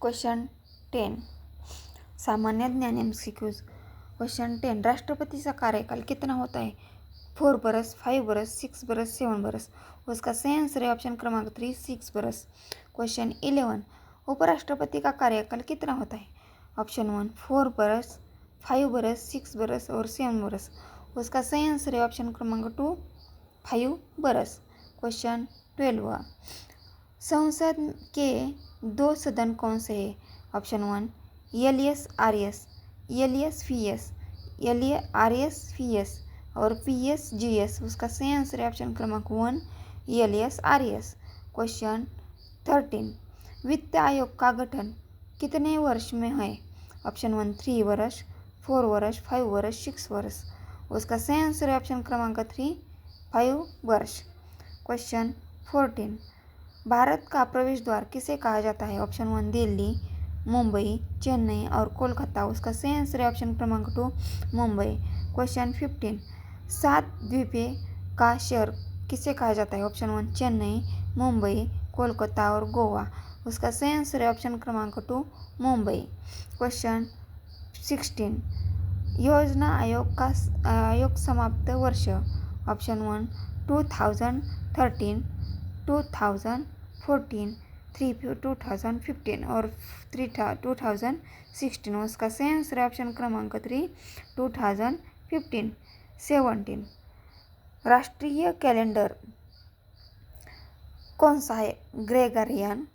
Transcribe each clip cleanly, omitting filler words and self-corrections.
Question 10 सामान्य ज्ञान MCQs। Question 10 राष्ट्रपति का कार्यकाल कितना होता है? 4 बरस, 5 बरस, 6 बरस, 7 बरस। उसका सही आंसर है ऑप्शन क्रमांक 3 6 बरस। क्वेश्चन 11 उपराष्ट्रपति का कार्यकाल कितना होता है? ऑप्शन 1 4 बरस, 5 बरस, 6 बरस और 7 बरस। उसका सही आंसर है ऑप्शन क्रमांक 2 5 बरस। क्वेश्चन 12 संसद के 2 सदन कौन से हैं? ऑप्शन 1 LSRS, LSVS, LRSVS और PSGS। उसका सही आंसर है ऑप्शन क्रमांक 1 LSRS। क्वेश्चन 13 वित्त आयोग का गठन कितने वर्ष में है? ऑप्शन 1 3 वर्ष, 4 वर्ष, 5 वर्ष, 6 वर्ष। उसका सही आंसर है ऑप्शन क्रमांक 3 5 वर्ष। क्वेश्चन 14 भारत का प्रवेश द्वार किसे कहा जाता है? ऑप्शन 1 दिल्ली, मुंबई, चेन्नई और कोलकाता। उसका सही आंसर है ऑप्शन क्रमांक 2 मुंबई। क्वेश्चन 15 7 द्वीपों का शहर किसे कहा जाता है? ऑप्शन 1 चेन्नई, मुंबई, कोलकाता और गोवा। उसका सही आंसर है ऑप्शन क्रमांक 2 मुंबई। क्वेश्चन 16 योजना आयोग समाप्त वर्ष। ऑप्शन 1 2013, 2014, 2015 और 2016। उसका सही आंसर है ऑप्शन क्रमांक 3 2015। 17 राष्ट्रीय कैलेंडर कौन सा है? ग्रेगरियन,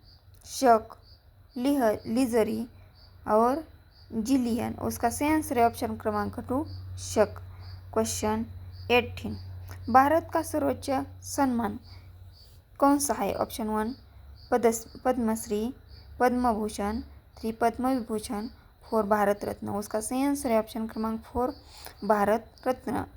शक, लिजरी और जिलियन। उसका सही आंसर है ऑप्शन क्रमांक 2 शक। क्वेश्चन 18 भारत का सर्वोच्च सम्मान कौन सा है? ऑप्शन 1 पद्मश्री, पद्म भूषण, 3 पद्म विभूषण, 4 भारत रत्न। उसका सही आंसर है ऑप्शन क्रमांक 4 भारत रत्न।